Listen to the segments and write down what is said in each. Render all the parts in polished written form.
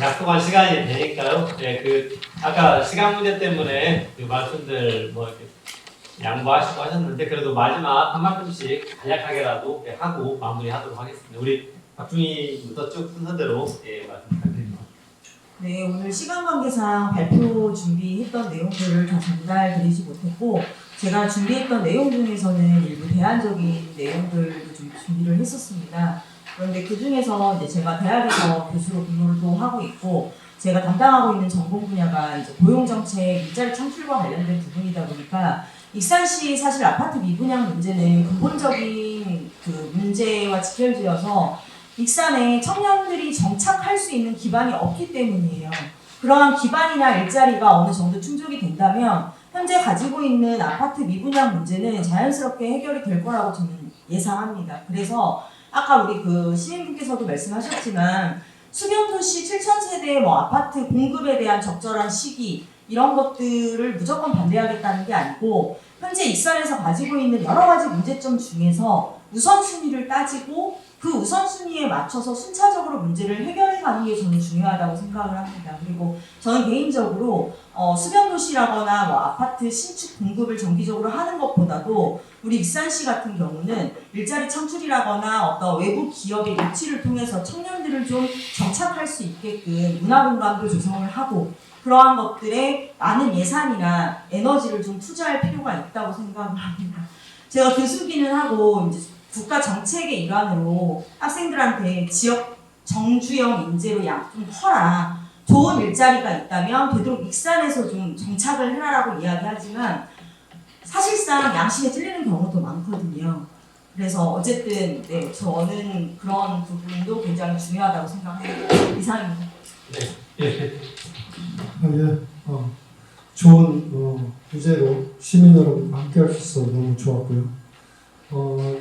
약속한 시간이 되니까요. 네, 아까 시간 문제 때문에 그 말씀들 뭐 이렇게 양보하시고 하셨는데 그래도 마지막 한 말씀씩 간략하게라도 하고 마무리하도록 하겠습니다. 우리 박중희부터 쭉 순서대로 말씀 부탁드립니다. 네, 오늘 시간 관계상 발표 준비했던 내용들을 다 전달드리지 못했고 제가 준비했던 내용 중에서는 일부 대안적인 내용들도 좀 준비를 했었습니다. 그런데 그 중에서 이제 제가 대학에서 교수로 근무를 또 하고 있고 제가 담당하고 있는 전공 분야가 이제 고용정책, 일자리 창출과 관련된 부분이다 보니까 익산시 사실 아파트 미분양 문제는 근본적인 그 문제와 직결되어서 익산에 청년들이 정착할 수 있는 기반이 없기 때문이에요. 그러한 기반이나 일자리가 어느 정도 충족이 된다면 현재 가지고 있는 아파트 미분양 문제는 자연스럽게 해결이 될 거라고 저는 예상합니다. 그래서 아까 우리 그 시민분께서도 말씀하셨지만 수변도시 7,000세대 아파트 공급에 대한 적절한 시기 이런 것들을 무조건 반대하겠다는 게 아니고 현재 익산에서 가지고 있는 여러 가지 문제점 중에서 우선순위를 따지고 그 우선순위에 맞춰서 순차적으로 문제를 해결해가는 게 저는 중요하다고 생각을 합니다. 그리고 저는 개인적으로 수변도시라거나 아파트 신축 공급을 정기적으로 하는 것보다도 우리 익산시 같은 경우는 일자리 창출이라거나 어떤 외부 기업의 유치를 통해서 청년들을 좀 정착할 수 있게끔 문화공간도 조성을 하고 그러한 것들에 많은 예산이나 에너지를 좀 투자할 필요가 있다고 생각을 합니다. 제가 교수기는 하고 이제 국가 정책의 일환으로 학생들한테 지역 정주영 인재로 좀 커라. 좋은 일자리가 있다면 되도록 익산에서 좀 정착을 해라라고 이야기하지만 사실상 양심에 찔리는 경우도 많거든요. 그래서 어쨌든 네, 저는 그런 부분도 굉장히 중요하다고 생각합니다. 이상입니다. 예. 좋은 주제로 시민 여러분과 함께 할 수 있어서 너무 좋았고요.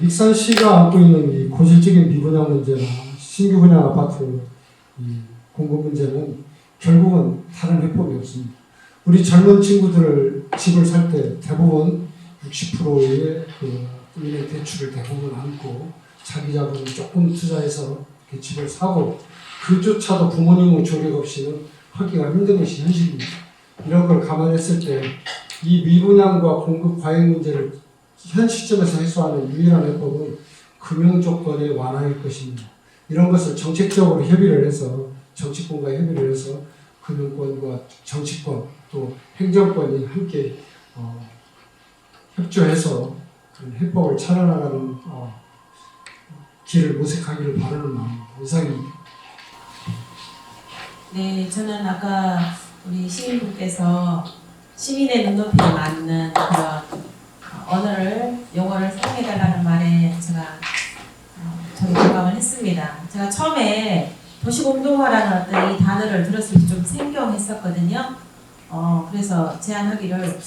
익산시가 안고 있는 이 고질적인 미분양 문제나 신규 분양 아파트 이 공급 문제는 결국은 다른 해법이 없습니다. 우리 젊은 친구들을 집을 살 때 대부분 60%의 은행 대출을 대부분 안고 자기 자본을 조금 투자해서 이렇게 집을 사고 그조차도 부모님의 조력 없이는 하기가 힘든 것이 현실입니다. 이런 걸 감안했을 때 이 미분양과 공급 과잉 문제를 현 시점에서 해소하는 유일한 해법은 금융 조건의 완화일 것입니다. 이런 것을 정책적으로 협의를 해서 정치권과 협의를 해서 금융권과 정치권 또 행정권이 함께 협조해서 그런 해법을 찾아나가는 길을 모색하기를 바라는 마음 이상입니다. 네, 저는 아까 우리 시민분께서 시민의 눈높이에 맞는 그런 용어를 사용해달라는 말에 제가 저도 공감을 했습니다. 제가 처음에 도시공동화라는 어떤 이 단어를 들었을 때 좀 생경했었거든요. 그래서 제안하기를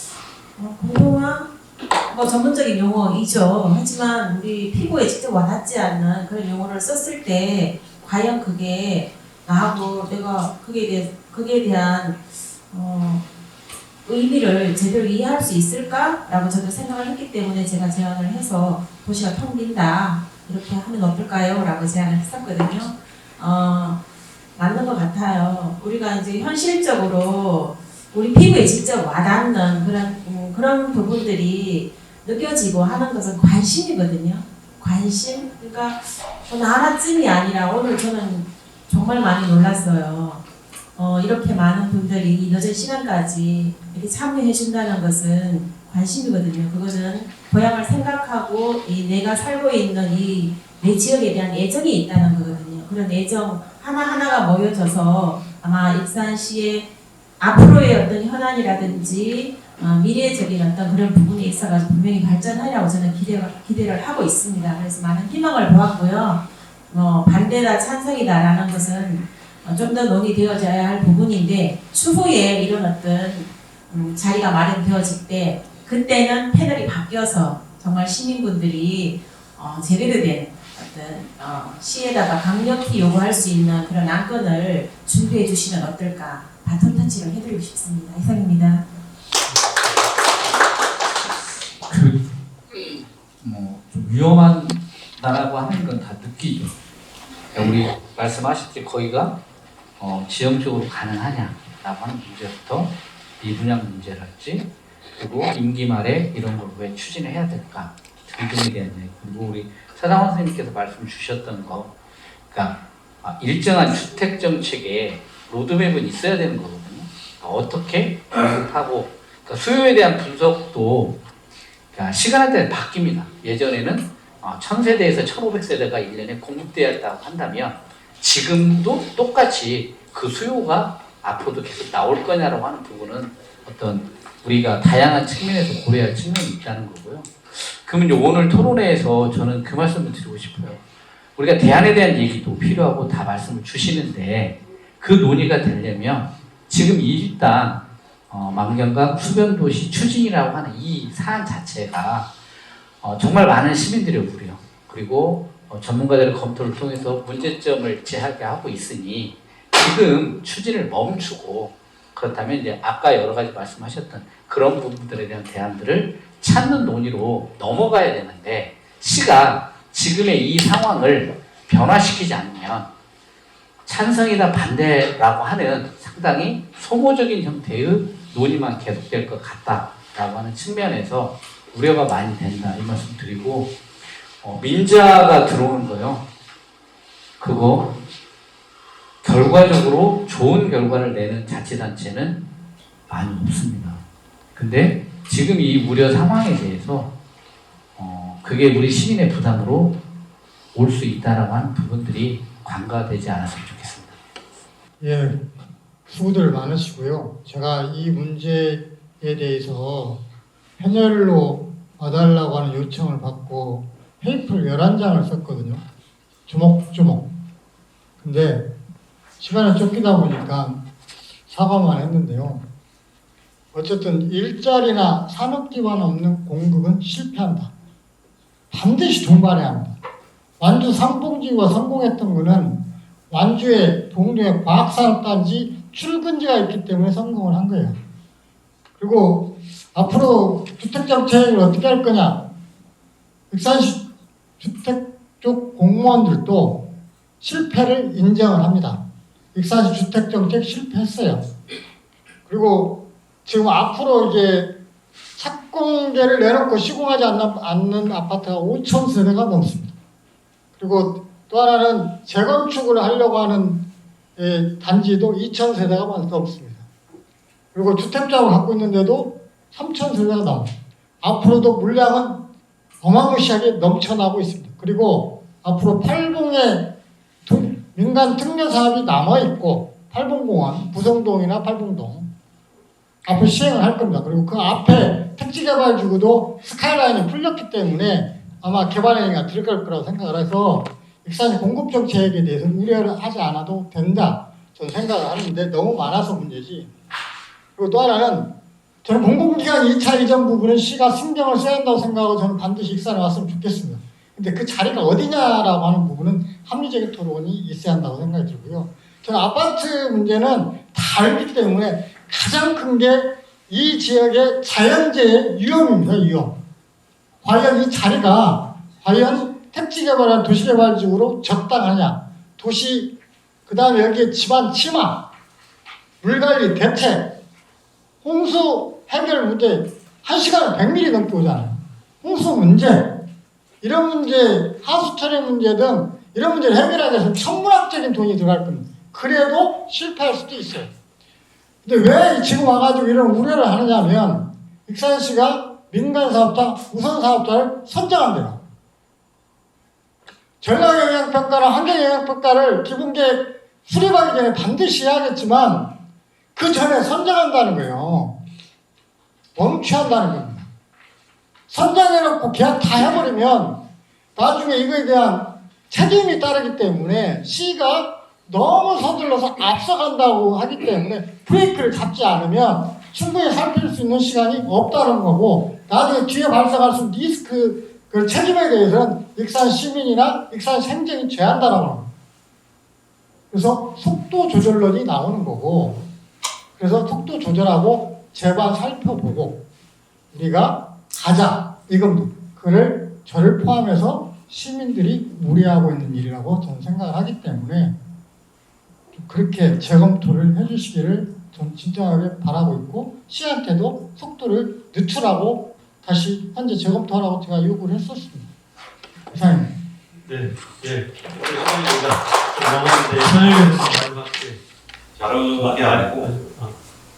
공동화? 전문적인 용어이죠. 하지만 우리 피부에 직접 와닿지 않는 그런 용어를 썼을 때 과연 그게 나하고 내가 그게 대한 의미를 제대로 이해할 수 있을까라고 저도 생각을 했기 때문에 제가 제안을 해서 도시가 텅 빈다 이렇게 하면 어떨까요? 라고 제안을 했었거든요. 맞는 것 같아요. 우리가 이제 현실적으로 우리 피부에 직접 와닿는 그런 부분들이 느껴지고 하는 것은 관심이거든요. 관심? 그러니까 하나쯤이 아니라 오늘 저는 정말 많이 놀랐어요. 이렇게 많은 분들이 이 늦은 시간까지 이렇게 참여해 준다는 것은 관심이거든요. 그것은 고향을 생각하고 내가 살고 있는 이 내 지역에 대한 애정이 있다는 거거든요. 그런 애정 하나하나가 모여져서 아마 익산시의 앞으로의 어떤 현안이라든지 미래적인 어떤 그런 부분에 있어가지고 분명히 발전하리라고 저는 기대를 하고 있습니다. 그래서 많은 희망을 보았고요. 반대다 찬성이다라는 것은 좀 더 논의되어져야 할 부분인데 추후에 이런 어떤 자리가 마련되어질 때 그때는 패널이 바뀌어서 정말 시민분들이 제대로 된 어떤 시에다가 강력히 요구할 수 있는 그런 안건을 준비해 주시면 어떨까 바톤 터치를 해드리고 싶습니다. 이상입니다. 좀 위험하다라고 하는 건 다 느끼죠. 우리 말씀하실 때 거기가 지형적으로 가능하냐라고 하는 문제부터 미분양 문제랄지 그리고 임기 말에 이런 걸 왜 추진을 해야 될까 등등에 대한 얘기 그리고 우리 서당원 선생님께서 말씀 주셨던 거 그러니까 일정한 주택 정책에 로드맵은 있어야 되는 거거든요. 그러니까 어떻게 공급하고 그러니까 수요에 대한 분석도 그러니까 시간에 따라 바뀝니다. 예전에는 1000세대에서 1500세대가 1년에 공급되었다고 한다면 지금도 똑같이 그 수요가 앞으로도 계속 나올 거냐라고 하는 부분은 어떤 우리가 다양한 측면에서 고려할 측면이 있다는 거고요. 그러면 오늘 토론회에서 저는 그 말씀을 드리고 싶어요. 우리가 대안에 대한 얘기도 필요하고 다 말씀을 주시는데 그 논의가 되려면 지금 일단 만경강 수변도시 추진이라고 하는 이 사안 자체가 정말 많은 시민들의 우려 그리고 전문가들의 검토를 통해서 문제점을 제하게 있으니 지금 추진을 멈추고 그렇다면 이제 아까 여러 가지 말씀하셨던 그런 부분들에 대한 대안들을 찾는 논의로 넘어가야 되는데 시가 지금의 이 상황을 변화시키지 않으면 찬성이다 반대라고 하는 상당히 소모적인 형태의 논의만 계속될 것 같다라고 하는 측면에서 우려가 많이 된다 이 말씀 드리고 민자가 들어오는 거요. 그거 결과적으로 좋은 결과를 내는 자치단체는 많이 없습니다. 근데 지금 이 우려 상황에 대해서 그게 우리 시민의 부담으로 올 수 있다라고 하는 부분들이 간과되지 않았으면 좋겠습니다. 예, 수고들 많으시고요. 제가 이 문제에 대해서 편혈로 와달라고 하는 요청을 받고 페이퍼를 11장을 썼거든요. 조목조목. 근데 시간에 쫓기다 보니까 사과만 했는데요. 어쨌든 일자리나 산업 기반 없는 공급은 실패한다. 반드시 동반해야 합니다. 완주 상봉지구가 성공했던 거는 완주의 동료의 과학산업단지 출근지가 있기 때문에 성공을 한 거예요. 그리고 앞으로 주택정책을 어떻게 할 거냐. 익산시 주택 쪽 공무원들도 실패를 인정을 합니다. 익산시 주택정책 실패했어요. 그리고 지금 앞으로 이제 착공계를 내놓고 시공하지 않는 아파트가 5,000세대가 넘습니다. 그리고 또 하나는 재건축을 하려고 하는 단지도 2,000세대가 넘습니다. 그리고 주택장을 갖고 있는데도 3,000세대가 넘습니다. 앞으로도 물량은 어마무시하게 넘쳐나고 있습니다. 그리고 앞으로 팔봉에 민간 특례 사업이 남아있고 팔봉공원, 부성동이나 팔봉동 앞으로 시행을 할 겁니다. 그리고 그 앞에 택지개발지구도 스카이라인이 풀렸기 때문에 아마 개발행위가 들어갈 거라고 생각을 해서 익산시 공급정책에 대해서 우려를 하지 않아도 된다. 저는 생각을 하는데 너무 많아서 문제지. 그리고 또 하나는 저는 공공기관 2차 이전 부분은 시가 신경을 써야 한다고 생각하고 저는 반드시 익산에 왔으면 좋겠습니다. 근데 그 자리가 어디냐라고 하는 부분은 합리적인 토론이 있어야 한다고 생각이 들고요. 저는 아파트 문제는 다 알기 때문에 가장 큰 게 이 지역의 자연재해 위험입니다. 위험. 과연 이 자리가 과연 택지개발한 도시개발지구로 적당하냐. 도시 그 다음에 여기에 집안 침하, 물관리 대책, 홍수 해결 문제 1시간에 100mm 넘게 오잖아요. 홍수 문제 이런 문제, 하수 처리 문제 등 이런 문제를 해결하기 위해서 천문학적인 돈이 들어갈 겁니다. 그래도 실패할 수도 있어요. 근데 왜 지금 와가지고 이런 우려를 하느냐면 익산시가 민간사업자, 우선사업자를 선정한대요. 전략영향평가나 환경영향평가를 기본계획 수립하기 전에 반드시 해야겠지만 그 전에 선정한다는 거예요. 멈춰한다는 겁니다. 선정해놓고 계약 다 해버리면 나중에 이거에 대한 책임이 따르기 때문에 시가 너무 서둘러서 앞서간다고 하기 때문에 브레이크를 잡지 않으면 충분히 살필 수 있는 시간이 없다는 거고 나중에 뒤에 발생할 수 있는 리스크 그 책임에 대해서는 익산 시민이나 익산 행정이 져야한다는 겁니다. 그래서 속도 조절론이 나오는 거고 그래서 속도 조절하고 제발 살펴보고 우리가 가자 이겁니다. 그를 저를 포함해서 시민들이 무리하고 있는 일이라고 저는 생각을 하기 때문에 그렇게 재검토를 해주시기를 전 진정하게 바라고 있고 씨한테도 속도를 늦추라고 다시 현재 재검토하라고 제가 요구를 했었습니다. 이상입니다. 네, 예. 시간입니다. 남았는데 현일 마지막 다른 게 아니고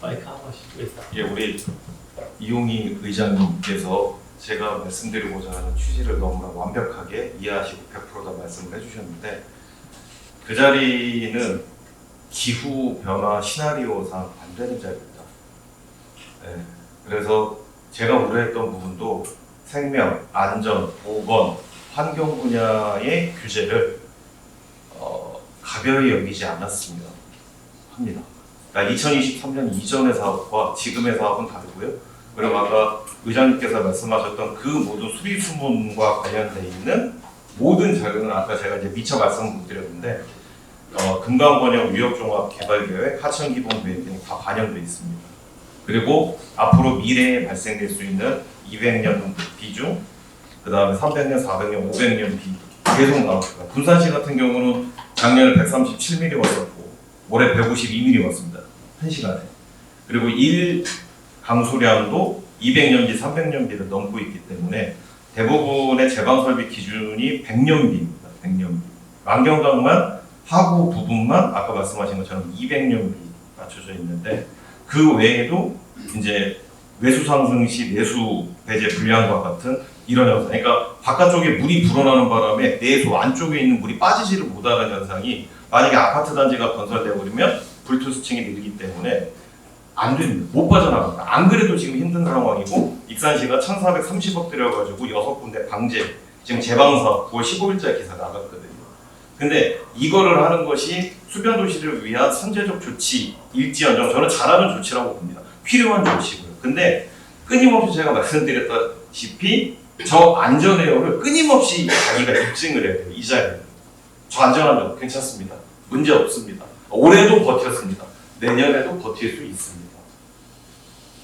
마이크 한 번씩 주겠다. 예, 우리 이용희 의장님께서 제가 말씀드리고자 하는 취지를 너무나 완벽하게 이해하시고 100% 다 말씀을 해주셨는데 그 자리는 기후 변화 시나리오상 안 되는 자리입니다. 예, 그래서 제가 우려했던 부분도 생명, 안전, 보건, 환경 분야의 규제를 가벼이 여기지 않았습니다. 합니다. 그러니까 2023년 이전의 사업과 지금의 사업은 다르고요. 그리고 아까 의장님께서 말씀하셨던 그 모든 수리수문과 관련돼 있는 모든 자료는 아까 제가 이제 미처 말씀 못 드렸는데 금강번영 위협종합개발계획, 하천기본계획 등이 다 반영돼 있습니다. 그리고 앞으로 미래에 발생될 수 있는 200년 비중, 그 다음에 300년, 400년, 500년 비 계속 나옵니다. 군산시 같은 경우는 작년에 137mm 왔었고 올해 152mm 왔습니다. 1시간에. 그리고 1 강수량도 200년비, 300년비를 넘고 있기 때문에 대부분의 제방 설비 기준이 100년비입니다. 100년비. 만경강만 하구 부분만 아까 말씀하신 것처럼 200년비 맞춰져 있는데 그 외에도 이제 외수 상승 시 내수 배제 불량과 같은 이런 현상. 그러니까 바깥쪽에 물이 불어나는 바람에 내수 안쪽에 있는 물이 빠지지를 못하는 현상이 만약에 아파트 단지가 건설되어 버리면 불투수층이 늘기 때문에 안 됩니다. 못 빠져나갑니다. 안 그래도 지금 힘든 상황이고 익산시가 1,430억 들여가지고 6군데 방제 지금 재방사 9월 15일자 기사 나갔거든요. 근데 이거를 하는 것이 수변 도시를 위한 선제적 조치 일지언정 저는 잘하는 조치라고 봅니다. 필요한 조치고요. 근데 끊임없이 제가 말씀드렸다시피 저 안전에어를 끊임없이 자기가 입증을 해야 돼요. 이 자리에. 저 안전하면 괜찮습니다. 문제 없습니다. 올해도 버텼습니다. 내년에도 버틸 수 있습니다.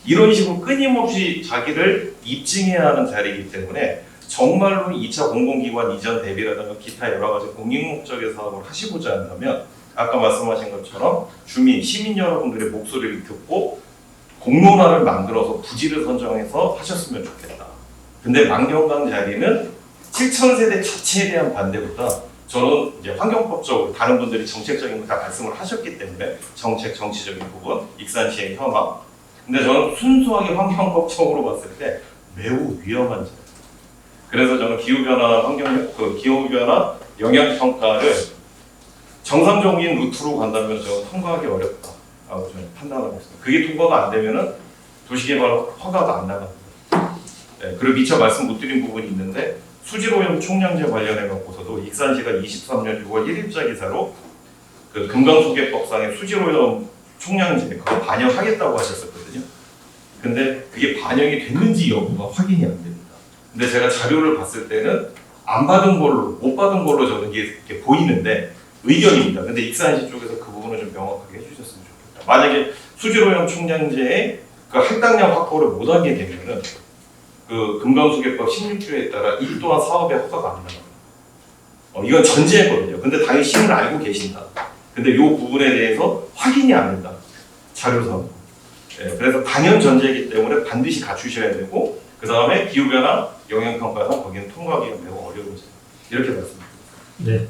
이런 식으로 끊임없이 자기를 입증해야 하는 자리이기 때문에 정말로 2차 공공기관 이전 대비라든가 기타 여러 가지 공익목적의 사업을 하시고자 한다면 아까 말씀하신 것처럼 주민, 시민 여러분들의 목소리를 듣고 공론화를 만들어서 부지를 선정해서 하셨으면 좋겠다. 근데 만경강 자리는 7,000세대 자체에 대한 반대보다 저는 이제 환경법적으로 다른 분들이 정책적인 거 다 말씀을 하셨기 때문에 정책, 정치적인 부분, 익산시의 혐한. 근데 저는 순수하게 환경법적으로 봤을 때 매우 위험한 자리. 그래서 저는 기후변화 기후변화 영향평가를 정상적인 루트로 간다면 저는 통과하기 어렵다라고 저는 판단하고 있습니다. 그게 통과가 안 되면은 도시개발 허가가 안 나갑니다. 네, 그리고 미처 말씀 못 드린 부분이 있는데 수질오염 총량제 관련해 갖고서도 익산시가 23년 6월 1일자 기사로 그 금강소개법상의 수질오염 총량제 그거 반영하겠다고 하셨었거든요. 근데 그게 반영이 됐는지 여부가 확인이 안 됩니다. 근데 제가 자료를 봤을 때는 안 받은 걸로, 못 받은 걸로 저는 이게 보이는데 의견입니다. 근데 익산시 쪽에서 그 부분을 좀 명확하게 해주셨으면 좋겠다. 만약에 수질오염 총량제의 그 할당량 확보를 못하게 되면은 그 금강수계법 16조에 따라 이 또한 사업의 허가가 안 나갑니다. 이건 전제거든요. 근데 당연히 시민은 알고 계신다. 근데 이 부분에 대해서 확인이 안 된다. 자료상. 네, 그래서 당연 전제이기 때문에 반드시 갖추셔야 되고 그 다음에 기후변화 영향평가상 거기는 통과하기가 매우 어려운 이렇게 말씀드립니다. 네.